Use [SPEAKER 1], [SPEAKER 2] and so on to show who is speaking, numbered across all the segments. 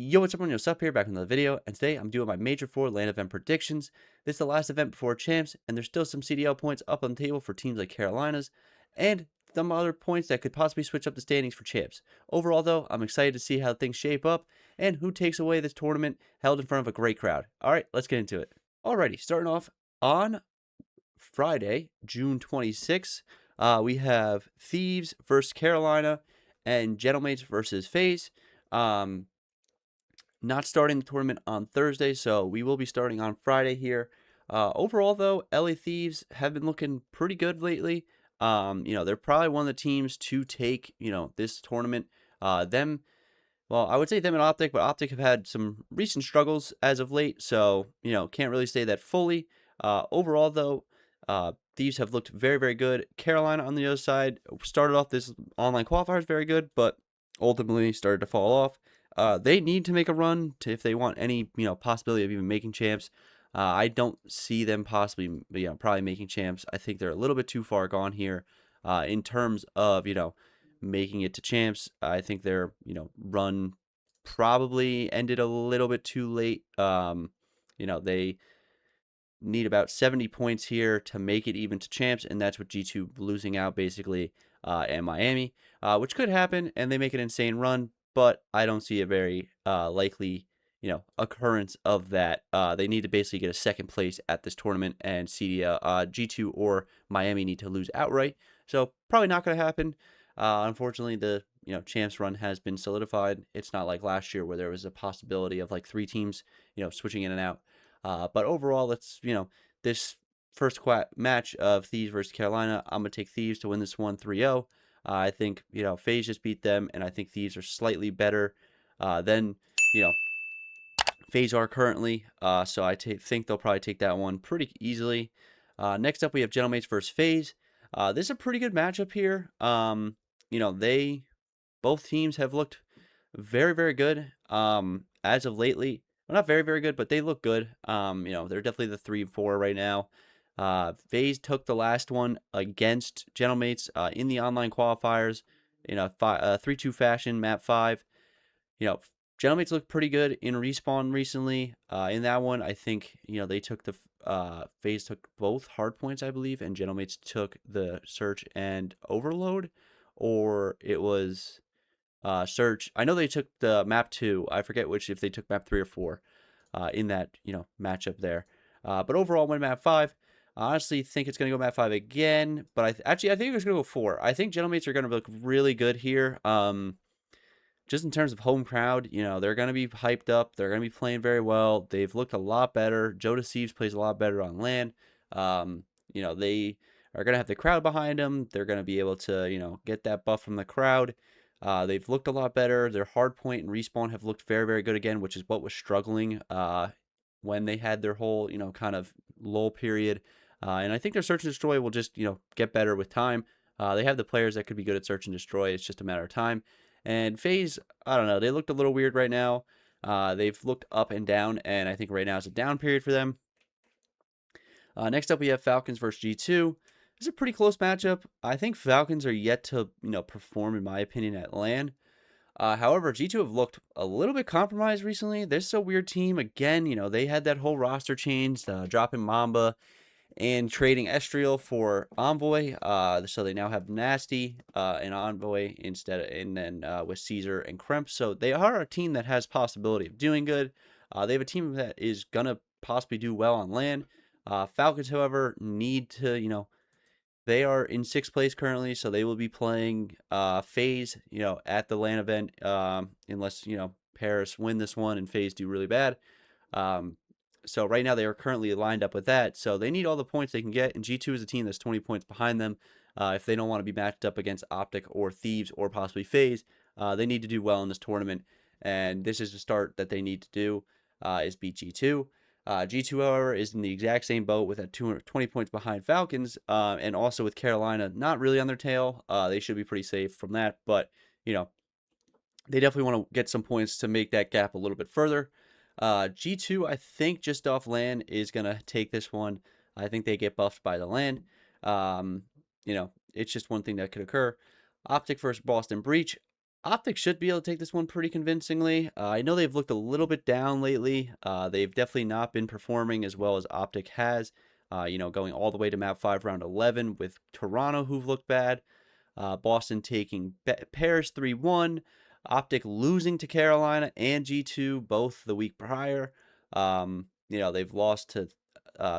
[SPEAKER 1] Yo, what's up, everyone? What's up here? Back with another video, and today I'm doing my Major 4 LAN event predictions. This is the last event before champs, and there's still some CDL points up on the table for teams like Carolinas, and some other points that could possibly switch up the standings for champs. Overall, though, I'm excited to see how things shape up, and who takes away this tournament held in front of a great crowd. Alright, let's get into it. Alrighty, starting off on Friday, June 26th, we have Thieves versus Carolina, and Gentlemates versus FaZe. Not starting the tournament on Thursday, so we will be starting on Friday here. Overall, though, LA Thieves have been looking pretty good lately. They're probably one of the teams to take, this tournament. I would say them and OpTic, but OpTic have had some recent struggles as of late, so, can't really say that fully. Overall, though, Thieves have looked very, very good. Carolina, on the other side, started off this online qualifiers very good, but ultimately started to fall off. They need to make a run if they want any, possibility of even making champs. I don't see them possibly, probably making champs. I think they're a little bit too far gone here, in terms of, making it to champs. I think their, run probably ended a little bit too late. They need about 70 points here to make it even to champs, and that's with G2 losing out basically, and Miami, which could happen, and they make an insane run. But I don't see a very likely, occurrence of that. They need to basically get a second place at this tournament, and G2 or Miami need to lose outright. So probably not going to happen. Unfortunately, the champs run has been solidified. It's not like last year where there was a possibility of like 3 teams, switching in and out. But overall, this first match of Thieves versus Carolina, I'm going to take Thieves to win this one 3-0. I think, FaZe just beat them, and I think Thieves are slightly better than, FaZe are currently. So I think they'll probably take that one pretty easily. Next up, we have Gentlemates versus FaZe. This is a pretty good matchup here. Both teams have looked very, very good as of lately. Well, not very, very good, but they look good. They're definitely the 3-4 right now. FaZe took the last one against Gentlemates in the online qualifiers in a 3-2 fashion, map 5. Gentlemates looked pretty good in Respawn recently. In that one, I think, they took FaZe took both hard points, I believe, and Gentlemates took the search and overload, or it was search. I know they took the map 2. I forget which, if they took map 3 or 4 in that, matchup there. But overall, win map 5. I honestly think it's going to go map 5 again, but I think it's going to go 4. I think Gentlemates are going to look really good here. Just in terms of home crowd, they're going to be hyped up. They're going to be playing very well. They've looked a lot better. Joe Deceives plays a lot better on LAN. They are going to have the crowd behind them. They're going to be able to, get that buff from the crowd. They've looked a lot better. Their hard point and respawn have looked very, very good again, which is what was struggling when they had their whole, kind of lull period. And I think their search and destroy will just, get better with time. They have the players that could be good at search and destroy. It's just a matter of time. And FaZe, I don't know. They looked a little weird right now. They've looked up and down, and I think right now is a down period for them. Next up, we have Falcons versus G2. This is a pretty close matchup. I think Falcons are yet to, perform, in my opinion, at LAN. However, G2 have looked a little bit compromised recently. This is a weird team. Again, they had that whole roster change, dropping Mamba and trading Estriel for Envoy. So they now have Nasty and Envoy instead, and then with Caesar and Kremp. So they are a team that has possibility of doing good. They have a team that is gonna possibly do well on LAN. Falcons, however, need to, they are in 6th place currently, so they will be playing FaZe, at the LAN event, unless, Paris win this one and FaZe do really bad. So right now they are currently lined up with that. So they need all the points they can get, and G2 is a team that's 20 points behind them. If they don't want to be matched up against OpTic or Thieves or possibly FaZe, they need to do well in this tournament, and this is the start that they need to do, is beat G2. G2, however, is in the exact same boat with that 220 points behind Falcons, and also with Carolina not really on their tail. They should be pretty safe from that, but, they definitely want to get some points to make that gap a little bit further. G2, I think, just off LAN, is going to take this one. I think they get buffed by the LAN. It's just one thing that could occur. OpTic versus Boston Breach. OpTic should be able to take this one pretty convincingly. I know they've looked a little bit down lately. They've definitely not been performing as well as OpTic has. Going all the way to map 5 round 11 with Toronto, who've looked bad. Boston taking Paris 3-1. OpTic losing to Carolina and G2 both the week prior. They've lost to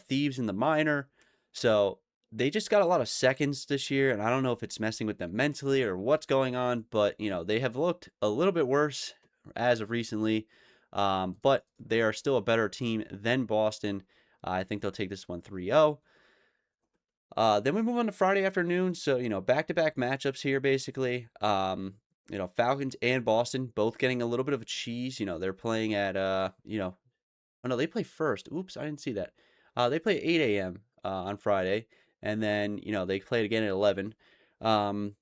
[SPEAKER 1] Thieves in the minor. So they just got a lot of seconds this year, and I don't know if it's messing with them mentally or what's going on, but they have looked a little bit worse as of recently. But they are still a better team than Boston. I think they'll take this one 3-0. Then we move on to Friday afternoon. So, back-to-back matchups here, basically. Falcons and Boston both getting a little bit of a cheese. They're playing at, oh, no, they play first. Oops, I didn't see that. They play at 8 a.m. On Friday, and then, they play it again at 11. So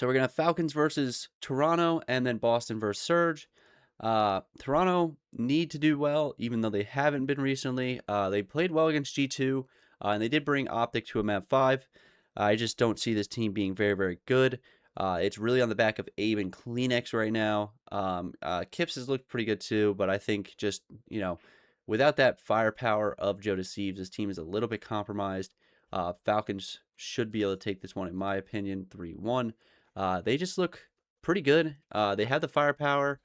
[SPEAKER 1] we're going to have Falcons versus Toronto, and then Boston versus Surge. Toronto need to do well, even though they haven't been recently. They played well against G2, and they did bring OpTic to a map 5. I just don't see this team being very, very good. It's really on the back of Abe and Kleenex right now. Kips has looked pretty good too, but I think just, without that firepower of Joe Deceives, this team is a little bit compromised. Falcons should be able to take this one, in my opinion, 3-1. They just look pretty good. They have the firepower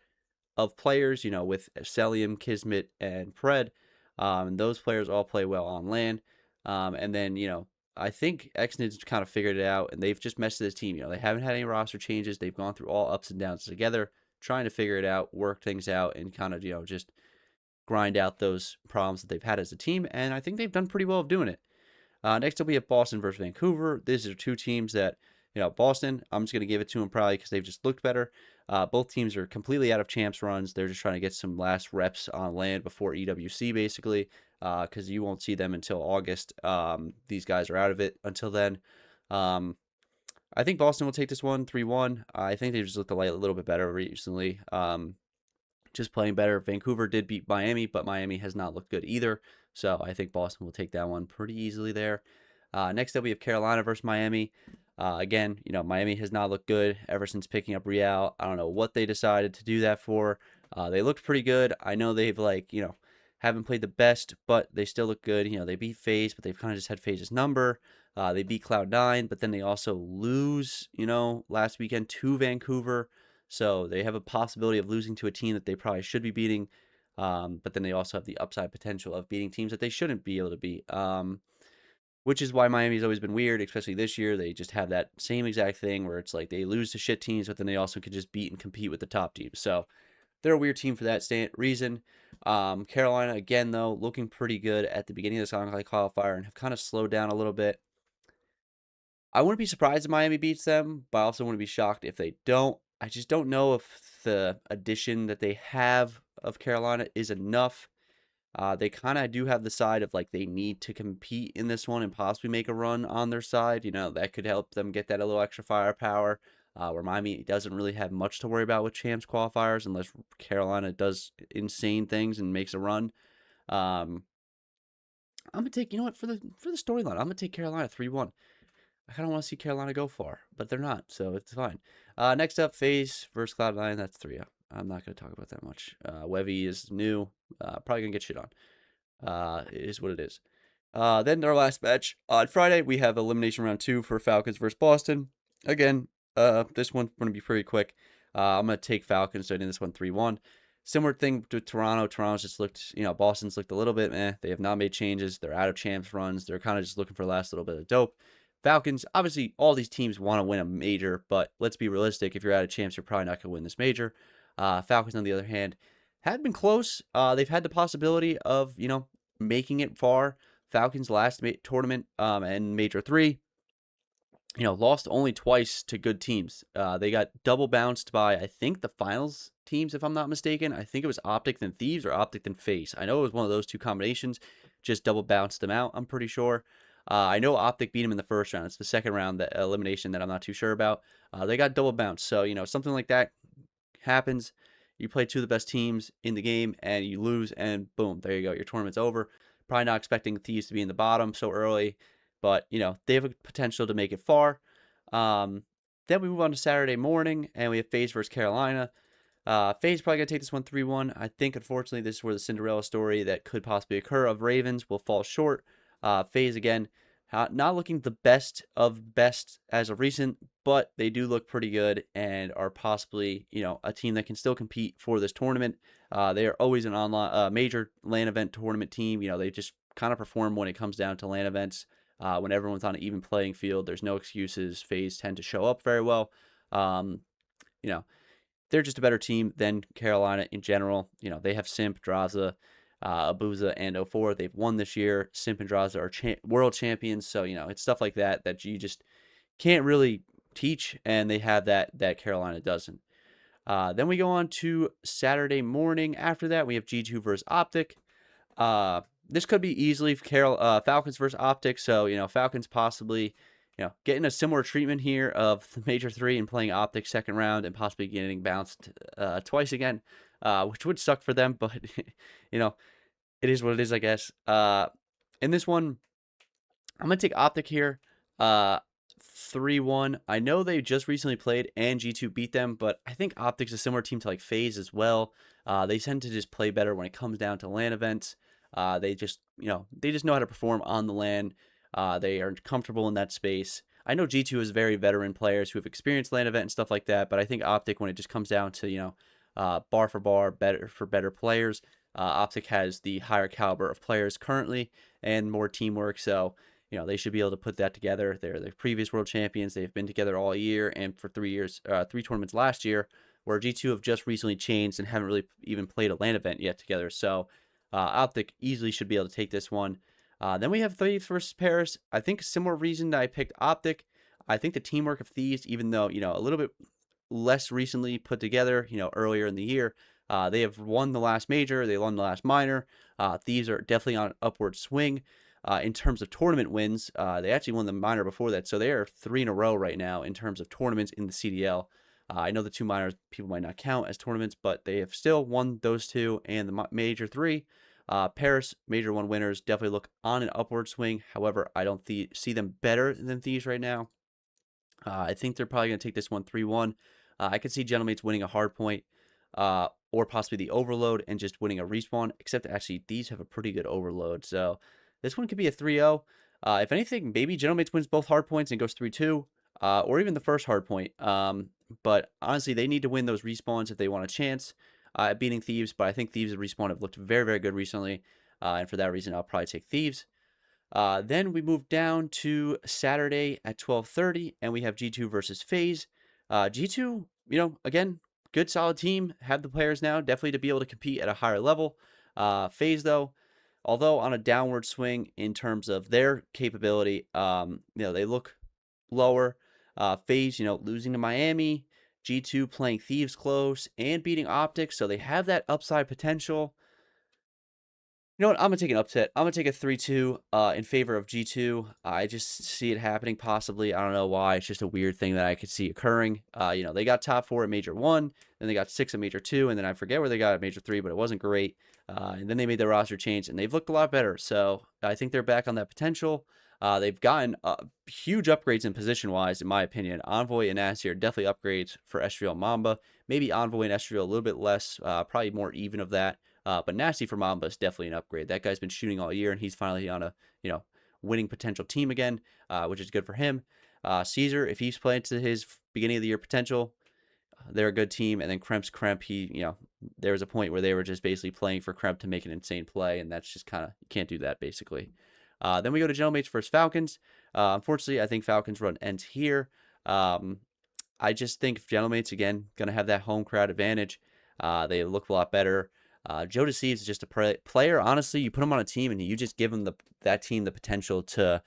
[SPEAKER 1] of players, with Celium, Kismet, and Pred. Those players all play well on land. And then, I think Xnid's kind of figured it out, and they've just messed with this team. They haven't had any roster changes. They've gone through all ups and downs together, trying to figure it out, work things out, and kind of, just grind out those problems that they've had as a team. And I think they've done pretty well of doing it. Next up, we have Boston versus Vancouver. These are two teams that, Boston, I'm just going to give it to them probably because they've just looked better. Both teams are completely out of champs runs. They're just trying to get some last reps on land before EWC, basically, because you won't see them until August. These guys are out of it until then. I think Boston will take this one 3-1. I think they just looked a little bit better recently. Just playing better. Vancouver did beat Miami, but Miami has not looked good either. So I think Boston will take that one pretty easily there. Next up, we have Carolina versus Miami. Again, Miami has not looked good ever since picking up Real. I don't know what they decided to do that for. They looked pretty good. I know they've haven't played the best, but they still look good. They beat FaZe, but they've kind of just had FaZe's number. They beat Cloud9, but then they also lose, last weekend to Vancouver. So they have a possibility of losing to a team that they probably should be beating. But then they also have the upside potential of beating teams that they shouldn't be able to beat. Which is why Miami's always been weird, especially this year. They just have that same exact thing where it's like they lose to shit teams, but then they also can just beat and compete with the top teams. So they're a weird team for that reason. Carolina, again, though, looking pretty good at the beginning of the Shanghai qualifier and have kind of slowed down a little bit. I wouldn't be surprised if Miami beats them, but I also wouldn't be shocked if they don't. I just don't know if the addition that they have of Carolina is enough. They kind of do have the side of they need to compete in this one and possibly make a run on their side. That could help them get that a little extra firepower. Where Miami doesn't really have much to worry about with champs qualifiers unless Carolina does insane things and makes a run. I'm gonna take for the storyline. I'm gonna take Carolina 3-1. I kind of want to see Carolina go far, but they're not, so it's fine. Next up, FaZe versus Cloud9. That's 3-0. I'm not going to talk about that much. Wevy is new. Probably going to get shit on. It is what it is. Then our last match. On Friday, we have Elimination Round 2 for Falcons versus Boston. Again, this one's going to be pretty quick. I'm going to take Falcons, starting this one 3-1. Similar thing to Toronto. Toronto's just looked, Boston's looked a little bit meh. They have not made changes. They're out of champs runs. They're kind of just looking for the last little bit of dope. Falcons, obviously, all these teams want to win a major, but let's be realistic. If you're out of champs, you're probably not going to win this major. Falcons, on the other hand, have been close. They've had the possibility of, making it far. Falcons last tournament and Major 3, lost only twice to good teams. They got double bounced by, I think, the finals teams, if I'm not mistaken. I think it was OpTic then Thieves or OpTic then FaZe. I know it was one of those two combinations. Just double bounced them out, I'm pretty sure. I know OpTic beat him in the first round. It's the second round, that elimination, that I'm not too sure about. They got double bounced. So, something like that happens. You play two of the best teams in the game, and you lose, and boom, there you go. Your tournament's over. Probably not expecting Thieves to be in the bottom so early, but, they have a potential to make it far. Then Then we move on to Saturday morning, and we have FaZe versus Carolina. FaZe probably going to take this one 3-1. I think, unfortunately, this is where the Cinderella story that could possibly occur of Ravens will fall short. FaZe, again, not looking the best of best as of recent, but they do look pretty good and are possibly, a team that can still compete for this tournament. They are always an online major LAN event tournament team. They just kind of perform when it comes down to LAN events. When everyone's on an even playing field, there's no excuses. FaZe tend to show up very well. You know, they're just a better team than Carolina in general. They have Simp, Draza, Abuza, and 04. They've won this year. Simp and Draza are world champions. So, it's stuff like that you just can't really teach, and they have that Carolina doesn't. Then we go on to Saturday morning. After that, we have G2 versus OpTic. This could be easily Falcons versus OpTic. So, Falcons possibly, getting a similar treatment here of the Major 3 and playing OpTic second round and possibly getting bounced twice again, which would suck for them. But, it is what it is, I guess. In this one, I'm going to take OpTic here. 3-1. I know they just recently played and G2 beat them, but I think OpTic's a similar team to like FaZe as well. They tend to just play better when it comes down to LAN events. They just know how to perform on the LAN. They are comfortable in that space. I know G2 is very veteran players who have experienced LAN event and stuff like that, but I think OpTic, when it just comes down to, bar for bar, better players, OpTic has the higher caliber of players currently and more teamwork. So, they should be able to put that together. They're the previous world champions. They've been together all year and for 3 years, 3 tournaments last year, where G2 have just recently changed and haven't really even played a LAN event yet together. So OpTic easily should be able to take this one. Then we have Thieves versus Paris. I think a similar reason that I picked OpTic. I think the teamwork of Thieves, even though, a little bit less recently put together, earlier in the year, they have won the last major. They won the last minor. Thieves are definitely on an upward swing. In terms of tournament wins, they actually won the minor before that, so they are 3 in a row right now in terms of tournaments in the CDL. I know the 2 minors people might not count as tournaments, but they have still won those 2 and the major 3. Paris, major 1 winners, definitely look on an upward swing. However, I don't see them better than Thieves right now. I think they're probably going to take this one 3-1. I could see Gentlemates winning a hard point, or possibly the overload and just winning a respawn, except actually Thieves have a pretty good overload, so this one could be a 3-0. If anything, maybe Gentlemates wins both hard points and goes 3-2, or even the first hard point. But honestly, they need to win those respawns if they want a chance at beating Thieves. But I think Thieves' respawn have looked very, very good recently. And for that reason, I'll probably take Thieves. Then we move down to Saturday at 12:30, and we have G2 versus FaZe. G2, again, good solid team. Have the players now, definitely to be able to compete at a higher level. FaZe, though, although on a downward swing in terms of their capability, they look lower. FaZe, losing to Miami, G2 playing Thieves close and beating OpTic, so they have that upside potential. You know what? I'm going to take an upset. I'm going to take a 3-2 in favor of G2. I just see it happening possibly. I don't know why. It's just a weird thing that I could see occurring. They got top 4 at Major 1, then they got 6 at Major 2, and then I forget where they got at Major 3, but it wasn't great. And then they made their roster change, and they've looked a lot better. So I think they're back on that potential. They've gotten huge upgrades in position-wise, in my opinion. Envoy and Nasty are definitely upgrades for Estriel and Mamba. Maybe Envoy and Estriel a little bit less, probably more even of that. But Nasty for Mamba is definitely an upgrade. That guy's been shooting all year, and he's finally on a winning potential team again, which is good for him. Caesar, if he's playing to his beginning of the year potential, they're a good team. And then Kremp's Kremp, there was a point where they were just basically playing for Kremp to make an insane play, and that's just kind of, you can't do that basically. Then we go to Gentlemates versus Falcons. Unfortunately, I think Falcons run ends here. I just think Gentlemates, again, going to have that home crowd advantage. They look a lot better. Joe Deceives is just a player. Honestly, you put him on a team and you just give him that team the potential to,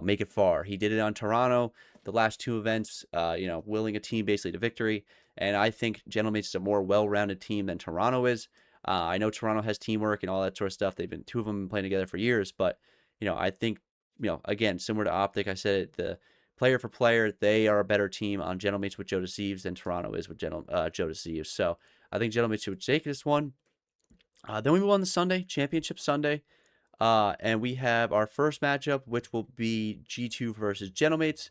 [SPEAKER 1] make it far. He did it on Toronto, the last 2 events, willing a team basically to victory. And I think Gentlemates is a more well-rounded team than Toronto is. I know Toronto has teamwork and all that sort of stuff. 2 of them been playing together for years, but I think, again, similar to OpTic, I said it, the player for player, they are a better team on Gentlemates with Joe Deceives than Toronto is with Joe Deceives. So I think Gentlemates should take this one. Then we move on to Sunday, Championship Sunday, and we have our first matchup, which will be G2 versus Gentlemates.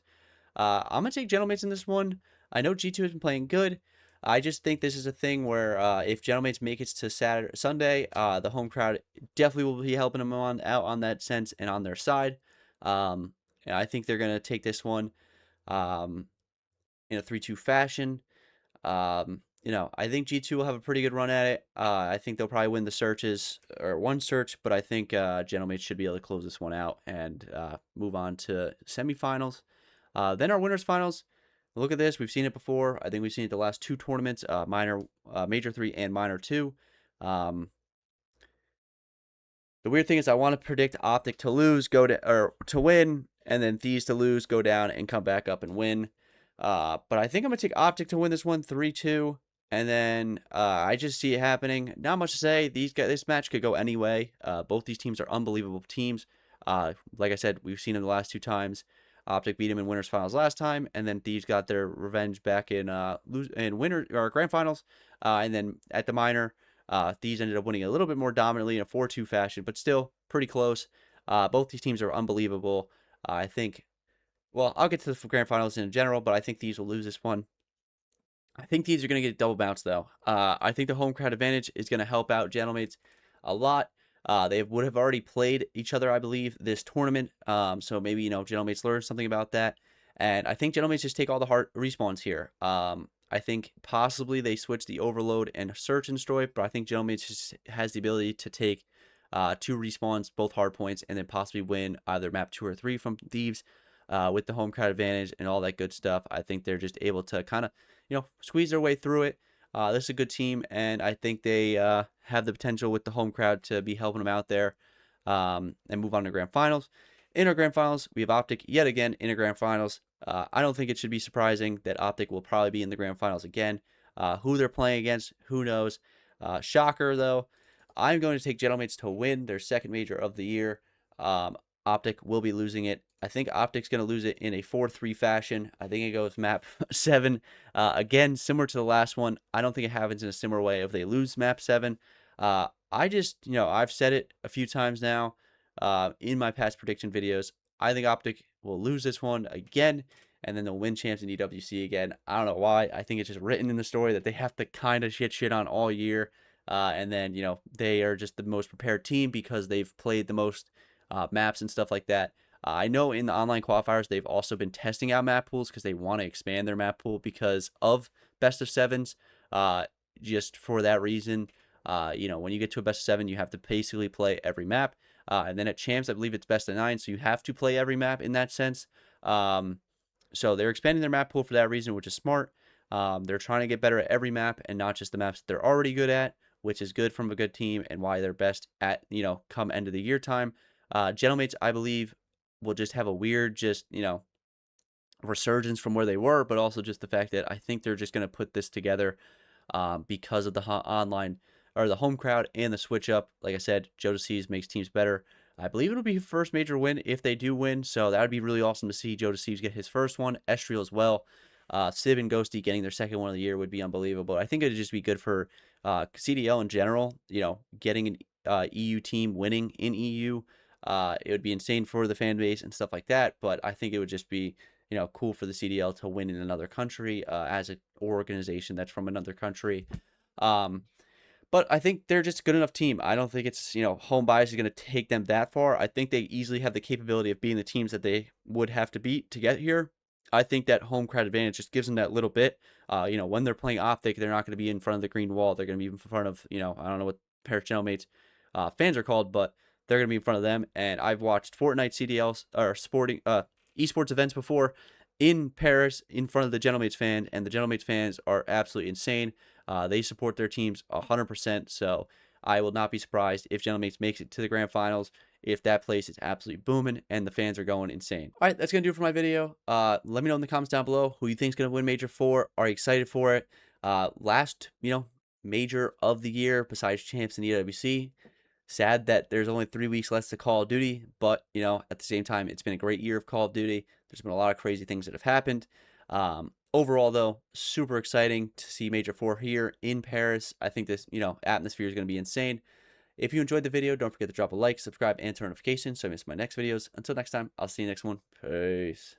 [SPEAKER 1] I'm going to take Gentlemates in this one. I know G2 has been playing good. I just think this is a thing where if Gentleman's make it to Saturday, Sunday, the home crowd definitely will be helping them out on that sense and on their side. And I think they're going to take this one um, in a 3-2 fashion. I think G2 will have a pretty good run at it. I think they'll probably win the searches or one search, but I think Gentlemen should be able to close this one out and move on to semifinals. Then our winners finals. Look at this. We've seen it before. I think we've seen it the last two tournaments, Major 3 and Minor 2. Um, the weird thing is I want to predict OpTic to lose, or to win, and then Thieves to lose, go down, and come back up and win. But I think I'm going to take OpTic to win this one 3-2. And then I just see it happening. Not much to say. This match could go any way. Both these teams are unbelievable teams. Like I said, we've seen them the last two times. OpTic beat them in winners finals last time, and then Thieves got their revenge back in grand finals. And then at the minor, Thieves ended up winning a little bit more dominantly in a 4-2 fashion, but still pretty close. Both these teams are unbelievable. I think. Well, I'll get to the grand finals in general, but I think Thieves will lose this one. I think Thieves are going to get double bounce, though. I think the home crowd advantage is going to help out Gentleman's a lot. They would have already played each other, I believe, this tournament. So maybe, Gentleman's learned something about that. And I think Gentleman's just take all the hard respawns here. I think possibly they switch the overload and search and destroy, but I think Gentleman's just has the ability to take 2 respawns, both hard points, and then possibly win either map 2 or 3 from Thieves with the home crowd advantage and all that good stuff. I think they're just able to kind of squeeze their way through it. This is a good team, and I think they have the potential with the home crowd to be helping them out there and move on to grand finals. In our grand finals, we have OpTic yet again in a grand finals. I don't think it should be surprising that OpTic will probably be in the grand finals again. Who they're playing against, who knows? Shocker, though. I'm going to take Gentleman's to win their second major of the year. OpTic will be losing it. I think OpTic's going to lose it in a 4-3 fashion. I think it goes map 7. Again, similar to the last one. I don't think it happens in a similar way if they lose map 7. I've said it a few times now in my past prediction videos. I think OpTic will lose this one again, and then they'll win champs in EWC again. I don't know why. I think it's just written in the story that they have to kind of shit on all year. And then, they are just the most prepared team because they've played the most maps and stuff like that. I know in the online qualifiers, they've also been testing out map pools because they want to expand their map pool because of best of 7s. Just for that reason, when you get to a best of 7, you have to basically play every map. And then at champs, I believe it's best of 9, so you have to play every map in that sense. So they're expanding their map pool for that reason, which is smart. They're trying to get better at every map and not just the maps that they're already good at, which is good from a good team and why they're best at, come end of the year time. Gentlemates, I believe, will just have a weird, resurgence from where they were, but also just the fact that I think they're just going to put this together because of the online or the home crowd and the switch up. Like I said, Joe DeCease makes teams better. I believe it'll be his first major win if they do win, so that would be really awesome to see Joe DeCease get his first one. Estriel as well. Civ and Ghosty getting their second one of the year would be unbelievable. I think it would just be good for CDL in general, getting an EU team winning in EU. It would be insane for the fan base and stuff like that, but I think it would just be, cool for the CDL to win in another country as an organization that's from another country. But I think they're just a good enough team. I don't think it's, home bias is going to take them that far. I think they easily have the capability of being the teams that they would have to beat to get here. I think that home crowd advantage just gives them that little bit. When they're playing OpTic, they're not going to be in front of the green wall. They're going to be in front of, I don't know what Paris Gentlemans fans are called, but they're going to be in front of them. And I've watched Fortnite CDLs or esports events before in Paris in front of the Gentlemans fan, and the Gentlemans fans are absolutely insane. They support their teams 100%, so I will not be surprised if Gentlemans makes it to the grand finals, if that place is absolutely booming and the fans are going insane. All right, that's going to do it for my video. Let me know in the comments down below who you think is going to win Major 4. Are you excited for it? Last, major of the year besides champs and EWC. Sad that there's only 3 weeks left to Call of Duty, but, at the same time, it's been a great year of Call of Duty. There's been a lot of crazy things that have happened. Overall, though, super exciting to see Major 4 here in Paris. I think this, atmosphere is going to be insane. If you enjoyed the video, don't forget to drop a like, subscribe, and turn notifications so you miss my next videos. Until next time, I'll see you next one. Peace.